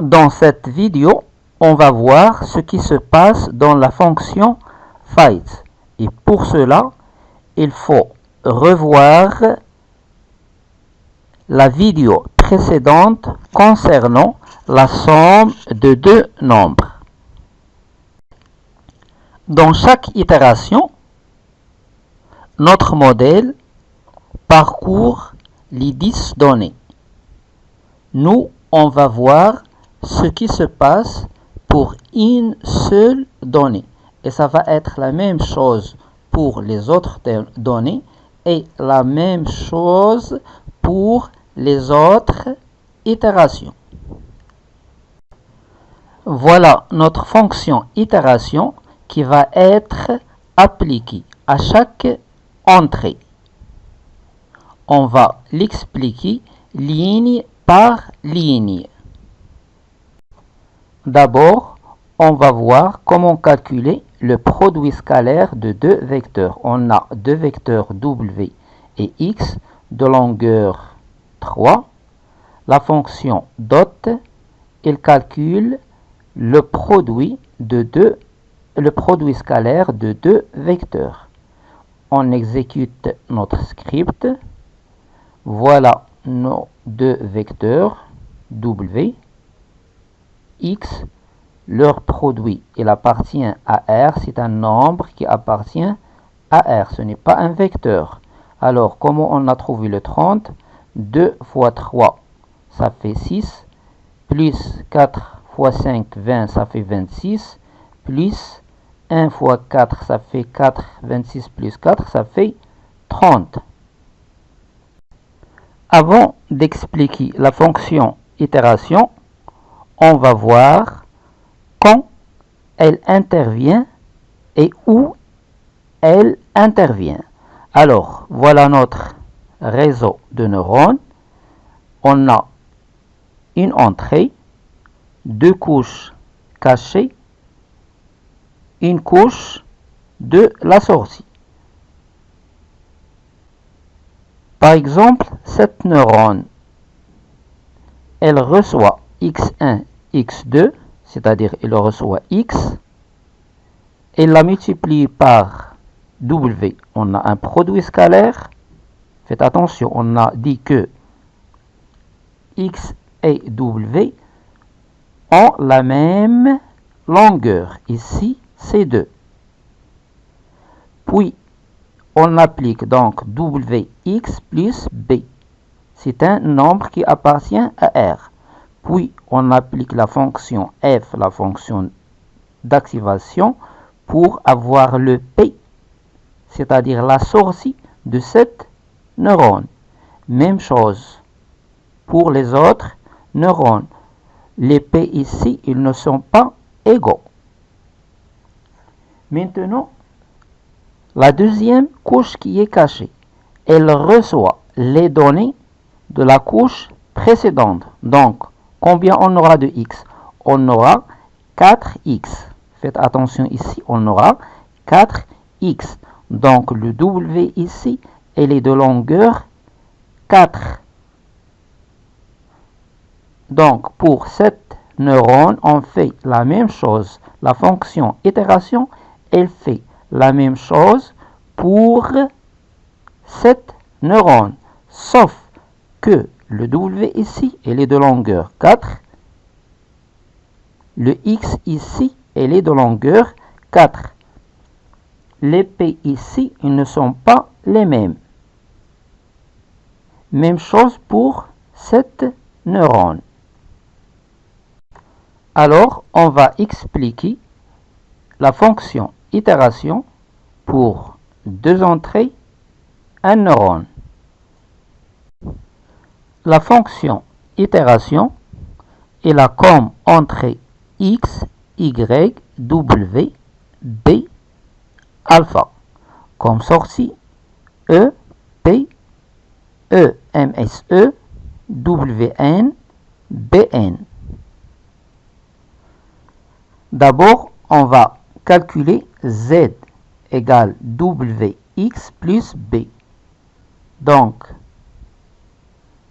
Dans cette vidéo, on va voir ce qui se passe dans la fonction fight. Et pour cela, il faut revoir la vidéo précédente concernant la somme de deux nombres. Dans chaque itération, notre modèle parcourt les 10 données. Nous, on va voir ce qui se passe pour une seule donnée. Et ça va être la même chose pour les autres données et la même chose pour les autres itérations. Voilà notre fonction itération qui va être appliquée à chaque entrée. On va l'expliquer ligne par ligne. D'abord, on va voir comment calculer le produit scalaire de deux vecteurs. On a deux vecteurs W et X de longueur 3. La fonction dot, elle calcule le produit scalaire de deux vecteurs. On exécute notre script. Voilà nos deux vecteurs W, X. Leur produit, il appartient à R, c'est un nombre qui appartient à R, ce n'est pas un vecteur. Alors, comment on a trouvé le 30? 2 fois 3, ça fait 6, plus 4 fois 5, 20, ça fait 26, plus 1 fois 4, ça fait 4, 26 plus 4, ça fait 30. Avant d'expliquer la fonction itération, on va voir quand elle intervient et où elle intervient. Alors, voilà notre réseau de neurones. On a une entrée, deux couches cachées, une couche de la sortie. Par exemple, cette neurone, elle reçoit x1, x2, c'est-à-dire il reçoit x, et la multiplie par w. On a un produit scalaire. Faites attention, on a dit que x et w ont la même longueur. Ici, c'est 2. Puis, on applique donc wx plus b. C'est un nombre qui appartient à R. Puis, on applique la fonction f, la fonction d'activation, pour avoir le P, c'est-à-dire la sortie de cette neurone. Même chose pour les autres neurones. Les P ici, ils ne sont pas égaux. Maintenant, la deuxième couche qui est cachée, elle reçoit les données de la couche précédente. Donc, combien on aura de x? On aura 4x. Faites attention ici, on aura 4x. Donc, le W ici, elle est de longueur 4. Donc, pour cette neurone, on fait la même chose. La fonction itération, elle fait la même chose pour cette neurone. Sauf que le W ici, elle est de longueur 4. Le X ici, elle est de longueur 4. Les P ici, ils ne sont pas les mêmes. Même chose pour cette neurone. Alors, on va expliquer la fonction itération pour deux entrées, un neurone. La fonction itération, elle a comme entrée x, y, w, b, alpha. Comme sortie e, p, e, ms, e, wn, bn. D'abord, on va calculer z égale wx plus b. Donc,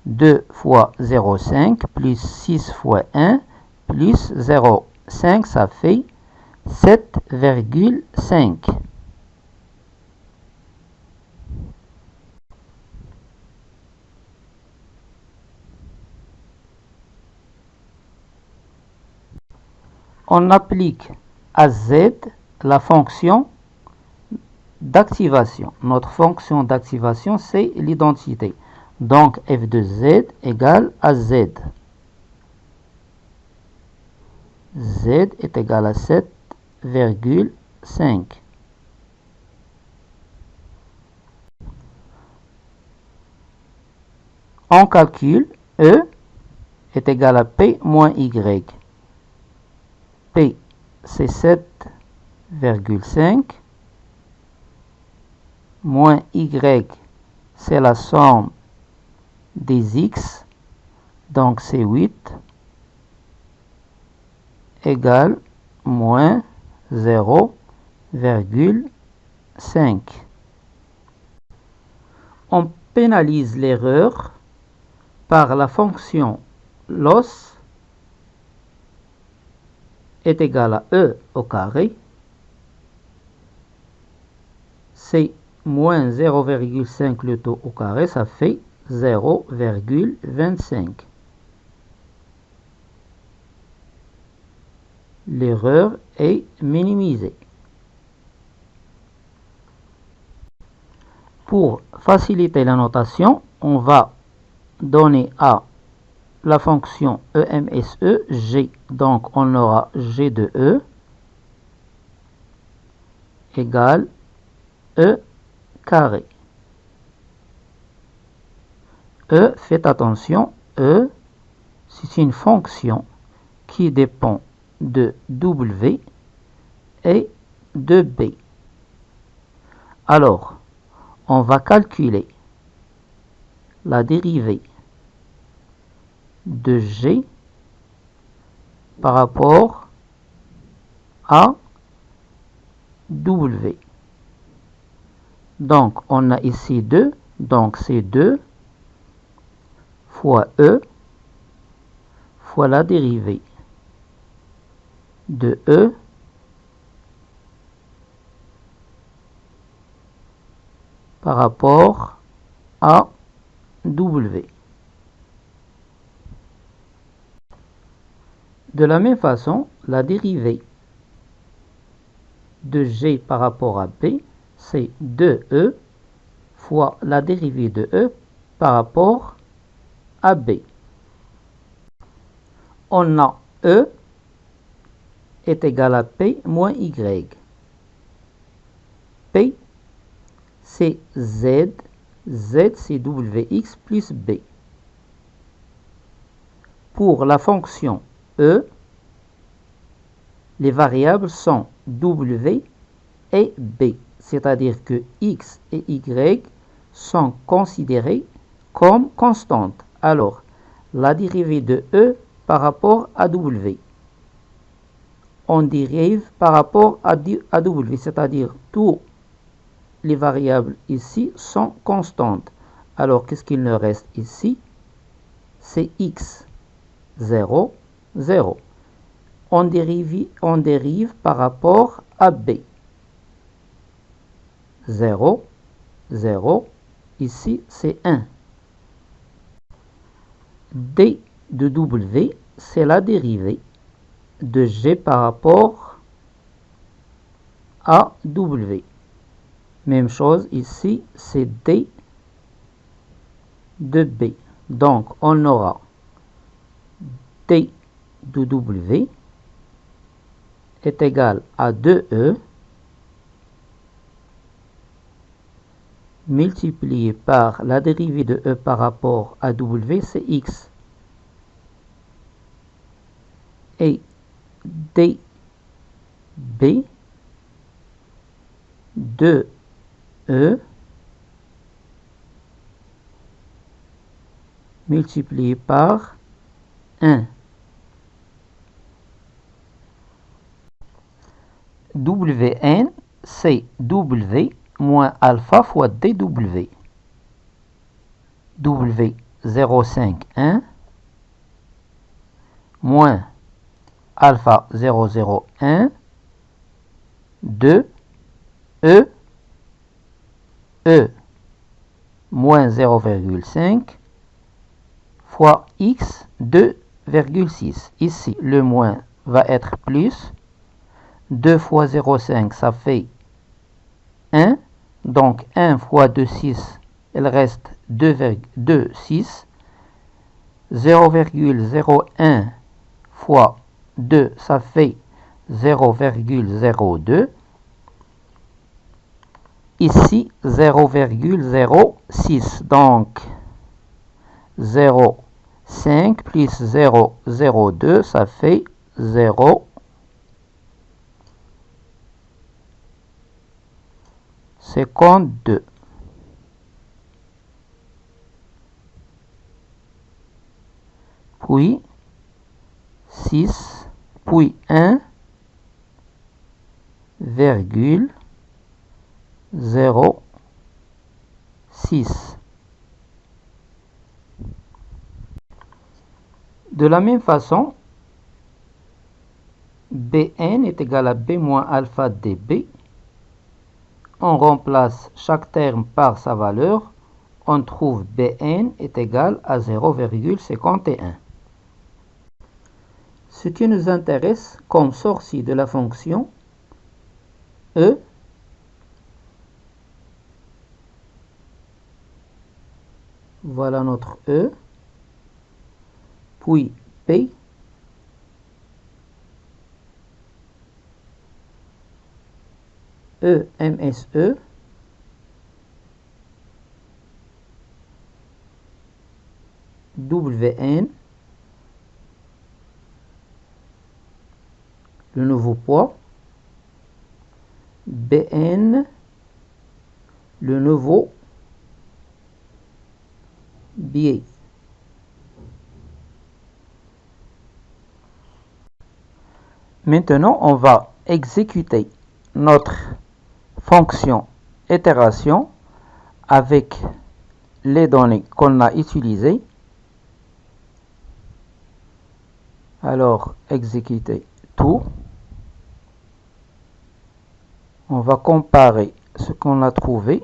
2 fois 0,5 plus 6 fois 1 plus 0,5, ça fait 7,5. On applique à Z la fonction d'activation. Notre fonction d'activation, c'est l'identité. Donc, f de z égale à z. Z est égal à 7,5. On calcule E est égal à P moins Y. P, c'est 7,5. Moins Y, c'est la somme des X. Donc, c'est 8. Égale moins 0,5. On pénalise l'erreur par la fonction loss est égal à E au carré. C'est moins 0,5 le taux au carré, ça fait 0,25. L'erreur est minimisée. Pour faciliter la notation, on va donner à la fonction EMSE G. Donc on aura G de E égale E carré. E, faites attention, E, c'est une fonction qui dépend de W et de B. Alors, on va calculer la dérivée de G par rapport à W. Donc, on a ici 2, donc c'est 2 fois E fois la dérivée de E par rapport à W. De la même façon, la dérivée de G par rapport à B, c'est 2E fois la dérivée de E par rapport à B. On a E est égal à P moins Y. P, c'est Z. Z, c'est WX plus B. Pour la fonction E, les variables sont W et B, c'est-à-dire que X et Y sont considérées comme constantes. Alors, la dérivée de E par rapport à W, on dérive par rapport à W, c'est-à-dire toutes les variables ici sont constantes. Alors, qu'est-ce qu'il nous reste ici? C'est X, 0, 0. On dérive par rapport à B. 0, 0. Ici, c'est 1. D de W, c'est la dérivée de G par rapport à W. Même chose ici, c'est D de B. Donc, on aura D de W est égal à 2E multiplié par la dérivée de E par rapport à W, c'est X. Et DB 2E multiplié par 1. Wn, c'est W moins alpha fois dw. W 0,5, 1, moins alpha 0, 0, 1, 2, E, E, moins 0,5 fois x 2,6. Ici, le moins va être plus. 2 fois 0,5, ça fait 1. Donc 1 fois 2,6, il reste 2,6. 0,01 fois 2, ça fait 0,02. Ici, 0,06. Donc 0,5 plus 0,02, ça fait 0,52. Puis 6, puis 1,06. De la même façon, Bn est égal à B moins alpha dB. On remplace chaque terme par sa valeur. On trouve Bn est égal à 0,51. Ce qui nous intéresse comme sortie de la fonction E, voilà notre E, puis P, E, MSE, WN, le nouveau poids, Bn, le nouveau biais. Maintenant, on va exécuter notre fonction itération avec les données qu'on a utilisées. Alors, exécuter tout. On va comparer ce qu'on a trouvé.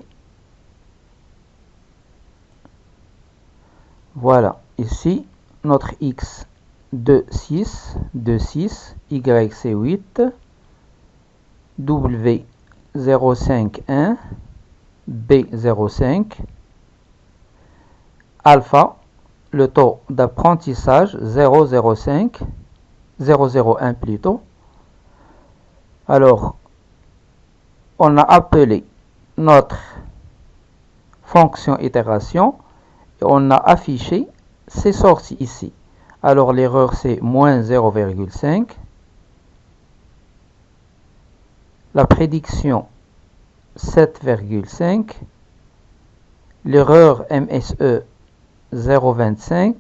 Voilà, ici, notre x de 6, y c'est 8, w 0,51, b 0,5, alpha, le taux d'apprentissage 0,05, 0,01 plutôt. Alors, on a appelé notre fonction itération et on a affiché ces sorties ici. Alors, l'erreur c'est moins 0,5. La prédiction 7,5. L'erreur MSE 0,25.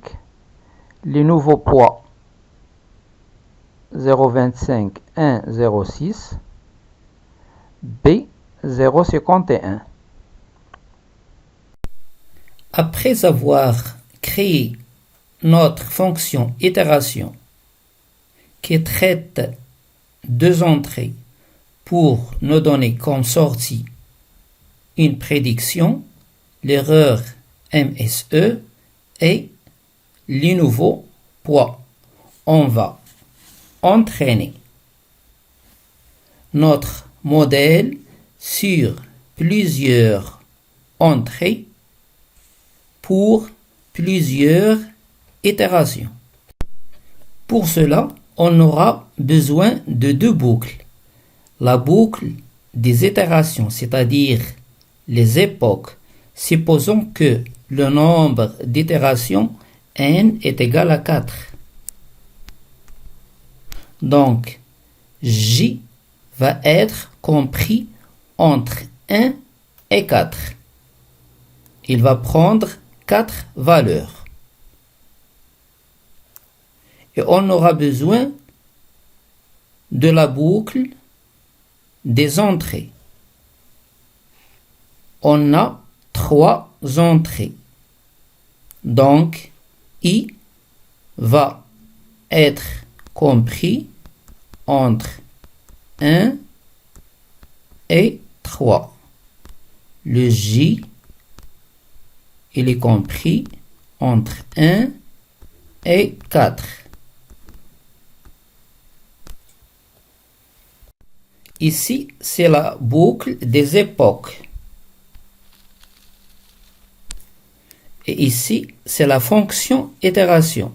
Les nouveaux poids 0,25, 1, 0,6. B 0,51. Après avoir créé notre fonction itération qui traite deux entrées pour nous donner comme sortie une prédiction, l'erreur MSE et les nouveaux poids, on va entraîner notre modèle sur plusieurs entrées pour plusieurs itérations. Pour cela, on aura besoin de deux boucles. La boucle des itérations, c'est-à-dire les époques, supposons que le nombre d'itérations n est égal à 4. Donc, J va être compris entre 1 et 4. Il va prendre 4 valeurs. Et on aura besoin de la boucle des entrées. On a 3 entrées. Donc, I va être compris entre 1 et 3. Le J, il est compris entre 1 et 4. Ici, c'est la boucle des époques. Et ici, c'est la fonction itération.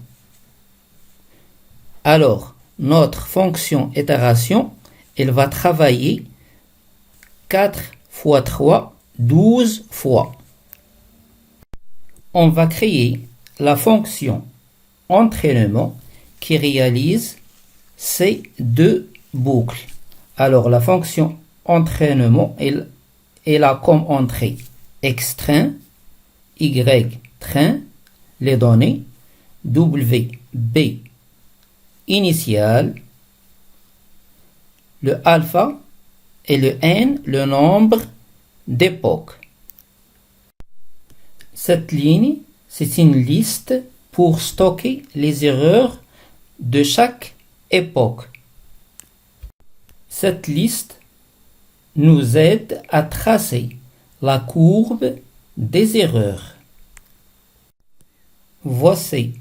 Alors, notre fonction itération, elle va travailler 4 fois 3, 12 fois. On va créer la fonction entraînement qui réalise ces deux boucles. Alors, la fonction entraînement, elle a comme entrée x', y', les données, w, b, initial, le alpha et le n, le nombre d'époques. Cette ligne, c'est une liste pour stocker les erreurs de chaque époque. Cette liste nous aide à tracer la courbe des erreurs. Voici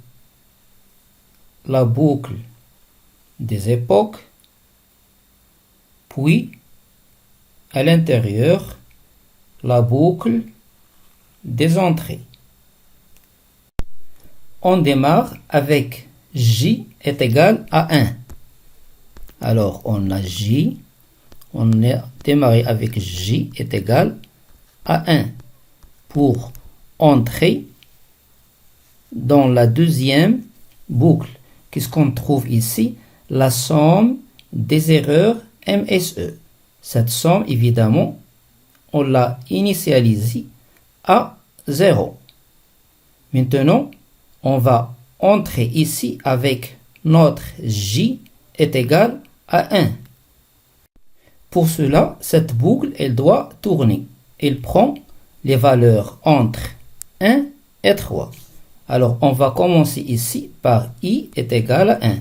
la boucle des époques, puis à l'intérieur, la boucle des entrées. On démarre avec J est égal à 1. Alors, on a J, on a démarré avec J est égal à 1 pour entrer dans la deuxième boucle. Qu'est-ce qu'on trouve ici? La somme des erreurs MSE. Cette somme, évidemment, on l'a initialisée à 0. Maintenant, on va entrer ici avec notre J est égal à 1. Pour cela, cette boucle, elle doit tourner. Elle prend les valeurs entre 1 et 3. Alors, on va commencer ici par I est égal à 1.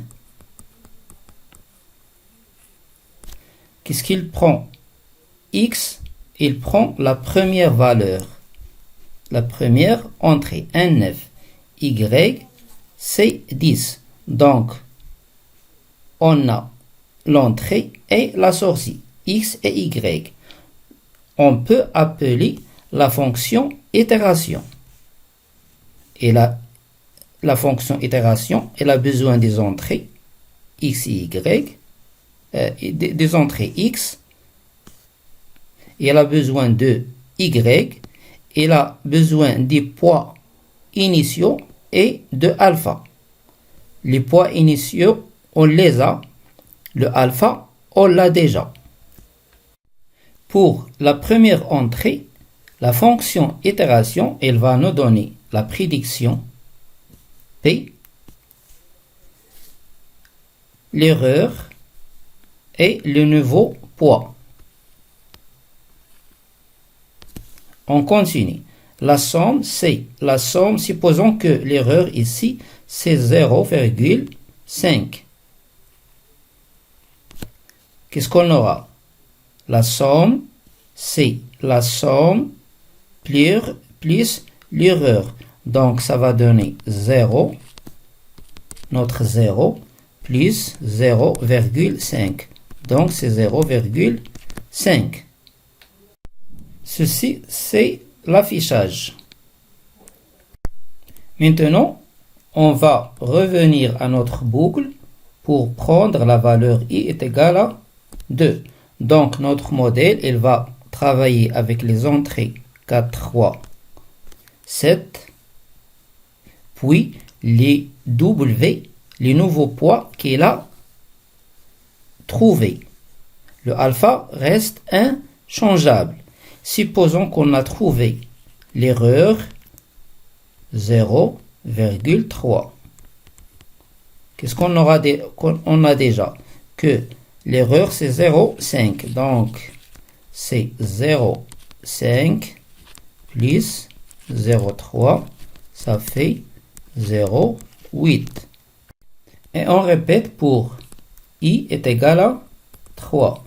Qu'est-ce qu'il prend? X, il prend la première valeur. La première entrée, 1, 9. Y, c'est 10. Donc, on a l'entrée et la sortie, X et Y. On peut appeler la fonction itération. Et la fonction itération, elle a besoin des entrées X et Y, des entrées X, et elle a besoin de Y, elle a besoin des poids initiaux et de alpha. Les poids initiaux, on les a. Le alpha, on l'a déjà. Pour la première entrée, la fonction itération, elle va nous donner la prédiction P, l'erreur et le nouveau poids. On continue. La somme, c'est la somme, supposons que l'erreur ici, c'est 0,5. Qu'est-ce qu'on aura? La somme, c'est la somme plus l'erreur. Donc, ça va donner 0, notre 0, plus 0,5. Donc, c'est 0,5. Ceci, c'est l'affichage. Maintenant, on va revenir à notre boucle pour prendre la valeur I est égale à 2. Donc, notre modèle, il va travailler avec les entrées 4, 3, 7, puis les W, les nouveaux poids qu'il a trouvés. Le alpha reste inchangeable. Supposons qu'on a trouvé l'erreur 0,3. Qu'est-ce qu'on aura on a déjà? Que l'erreur c'est 0,5. Donc, c'est 0,5 plus 0,3. Ça fait 0,8. Et on répète pour I est égal à 3.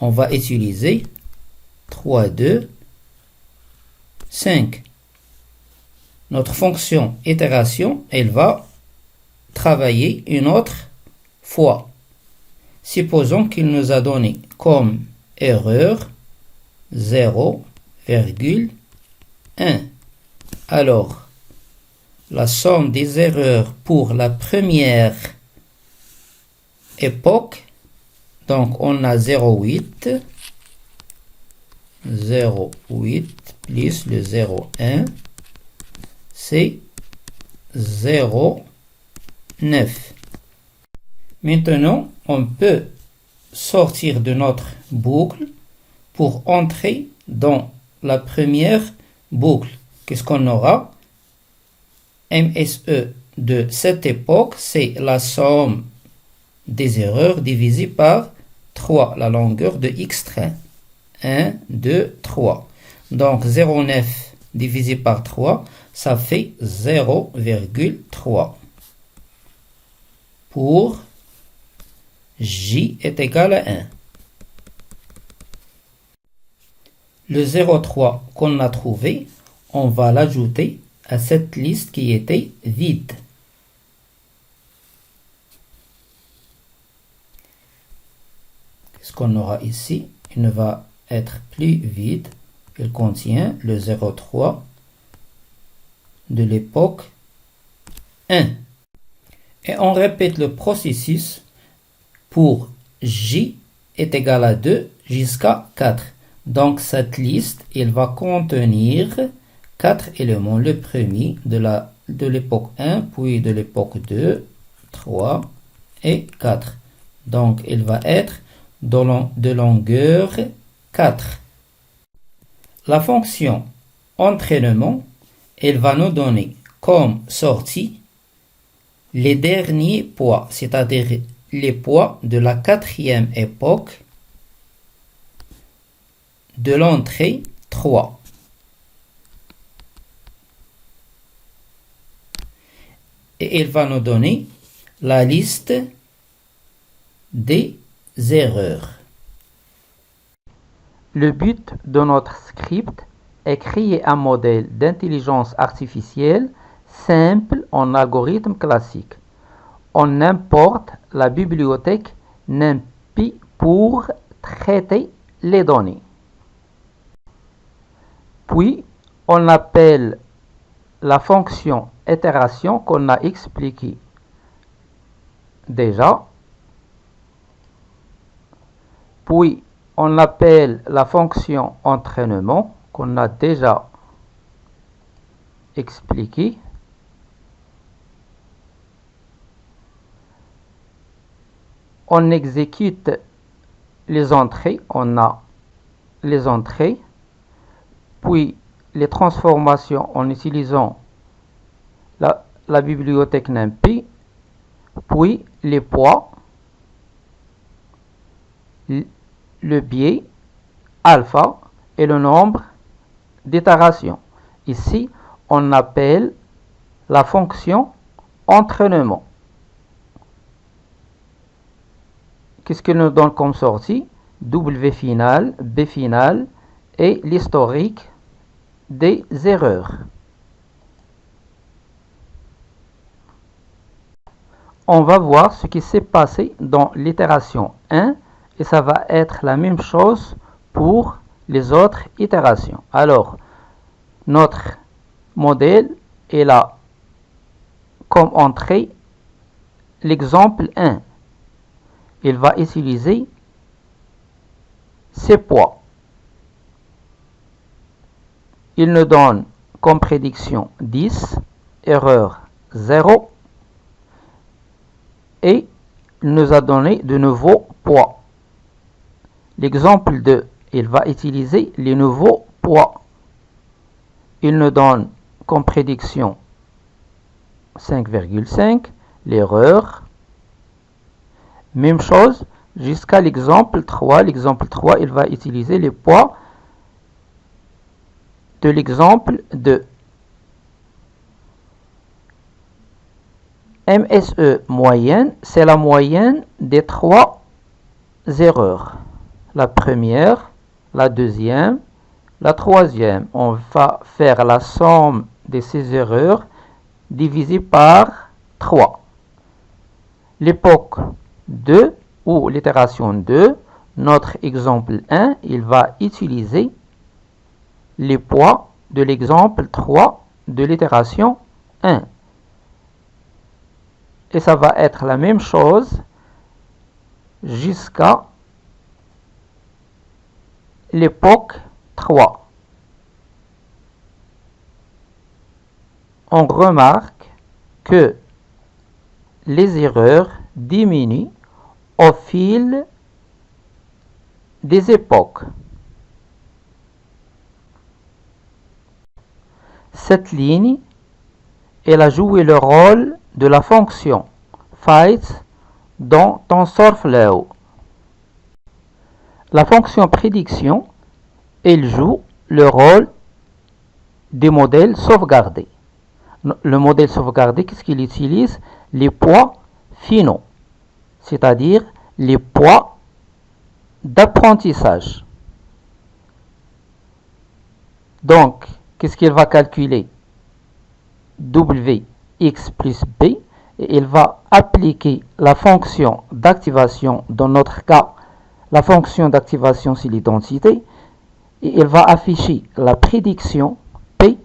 On va utiliser 3, 2, 5. Notre fonction itération, elle va travailler une autre fois. Supposons qu'il nous a donné comme erreur 0,1. Alors, la somme des erreurs pour la première époque, donc on a 0,8 plus le 0,1, c'est 0,9. Maintenant, on peut sortir de notre boucle pour entrer dans la première boucle. Qu'est-ce qu'on aura? MSE de cette époque, c'est la somme des erreurs divisée par 3, la longueur de x'. 1, 2, 3. Donc 0,9 divisé par 3, ça fait 0,3. Pour J est égal à 1. Le 0,3 qu'on a trouvé, on va l'ajouter à cette liste qui était vide. Qu'est-ce qu'on aura ici? Il ne va être plus vide. Il contient le 0,3 de l'époque 1. Et on répète le processus pour J est égal à 2 jusqu'à 4. Donc cette liste, elle va contenir 4 éléments. Le premier de l'époque 1, puis de l'époque 2, 3 et 4. Donc il va être de longueur 4. La fonction entraînement, elle va nous donner comme sortie les derniers poids, c'est-à-dire les poids de la quatrième époque de l'entrée 3. Et elle va nous donner la liste des erreurs. Le but de notre script est créer un modèle d'intelligence artificielle simple en algorithme classique. On importe la bibliothèque NumPy pour traiter les données. Puis, on appelle la fonction itération qu'on a expliquée déjà. Puis, on appelle la fonction entraînement qu'on a déjà expliquée. On exécute les entrées, on a les entrées, puis les transformations en utilisant la bibliothèque NumPy, puis les poids, le biais, alpha et le nombre d'itérations. Ici, on appelle la fonction entraînement. Qu'est-ce qu'elle nous donne comme sortie? W final, B final et l'historique des erreurs. On va voir ce qui s'est passé dans l'itération 1 et ça va être la même chose pour les autres itérations. Alors, notre modèle est là comme entrée l'exemple 1. Il va utiliser ces poids. Il nous donne comme prédiction 10, erreur 0 et il nous a donné de nouveaux poids. L'exemple 2, il va utiliser les nouveaux poids. Il nous donne comme prédiction 5,5, l'erreur. Même chose jusqu'à l'exemple 3. L'exemple 3, il va utiliser les poids de l'exemple 2. MSE moyenne, c'est la moyenne des 3 erreurs. La première, la deuxième, la troisième. On va faire la somme de ces erreurs divisée par 3. L'époque 2 ou l'itération 2, notre exemple 1, il va utiliser les poids de l'exemple 3 de l'itération 1. Et ça va être la même chose jusqu'à l'époque 3. On remarque que les erreurs diminuent au fil des époques. Cette ligne, elle a joué le rôle de la fonction fight dans TensorFlow. La fonction prédiction, elle joue le rôle des modèles sauvegardés. Le modèle sauvegardé, qu'est-ce qu'il utilise? Les poids finaux, c'est-à-dire les poids d'apprentissage. Donc, qu'est-ce qu'il va calculer? W x plus b, et il va appliquer la fonction d'activation, dans notre cas, la fonction d'activation c'est l'identité, et il va afficher la prédiction P,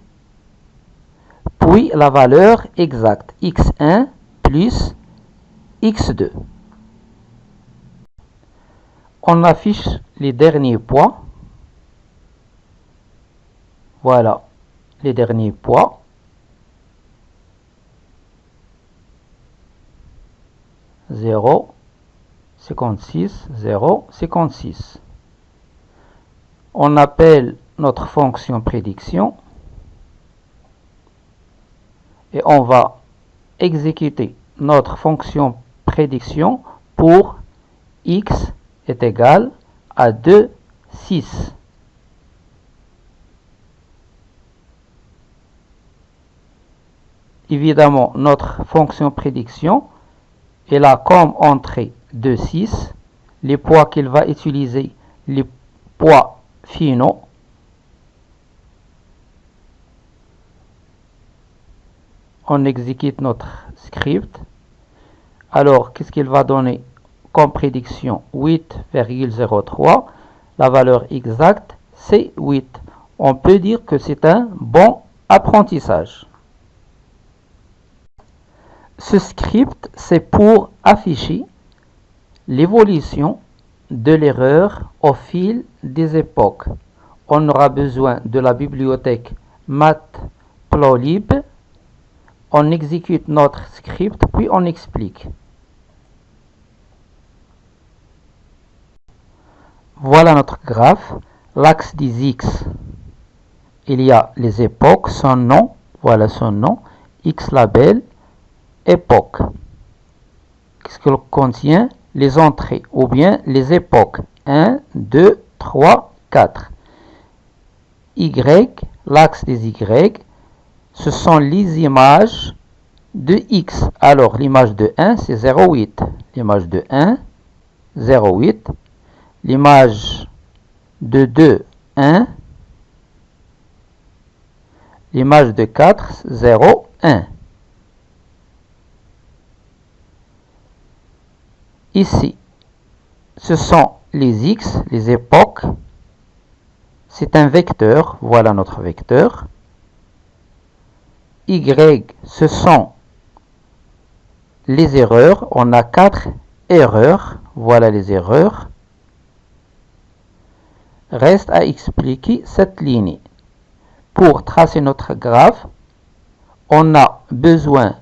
puis la valeur exacte x1 plus x2. On affiche les derniers poids. Voilà les derniers poids. Zéro, 56, 0, 56. On appelle notre fonction prédiction et on va exécuter notre fonction prédiction pour x est égal à 2, 6. Évidemment, notre fonction prédiction, elle a comme entrée 2, 6. Les poids qu'il va utiliser, les poids finaux. On exécute notre script. Alors, qu'est-ce qu'il va donner comme prédiction? 8,03. La valeur exacte, c'est 8. On peut dire que c'est un bon apprentissage. Ce script, c'est pour afficher l'évolution de l'erreur au fil des époques. On aura besoin de la bibliothèque matplotlib. On exécute notre script, puis on explique. Voilà notre graphe. L'axe des X, il y a les époques, son nom, voilà son nom, X label, époque. Qu'est-ce qu'elle contient? Les entrées, ou bien les époques. 1, 2, 3, 4. Y, l'axe des Y, ce sont les images de X. Alors, l'image de 1, c'est 0,8. L'image de 1, 0,8. L'image de 2, 1. L'image de 4, 0, 1. Ici, ce sont les X, les époques. C'est un vecteur, voilà notre vecteur. Y, ce sont les erreurs. On a 4 erreurs, voilà les erreurs. Reste à expliquer cette ligne. Pour tracer notre graphe, on a besoin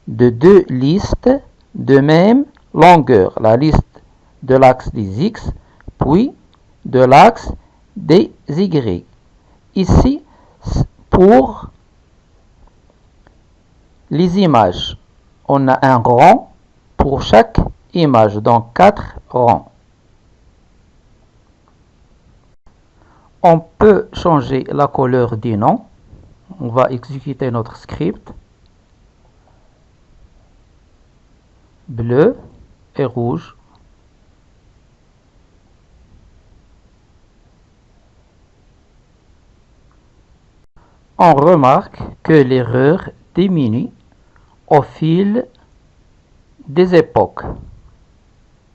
de 2 listes de même longueur, la liste de l'axe des X, puis de l'axe des Y. Ici, pour les images, on a un rang pour chaque image, donc 4 rangs. On peut changer la couleur du nom. On va exécuter notre script. bleu et rouge. On remarque que l'erreur diminue au fil des époques.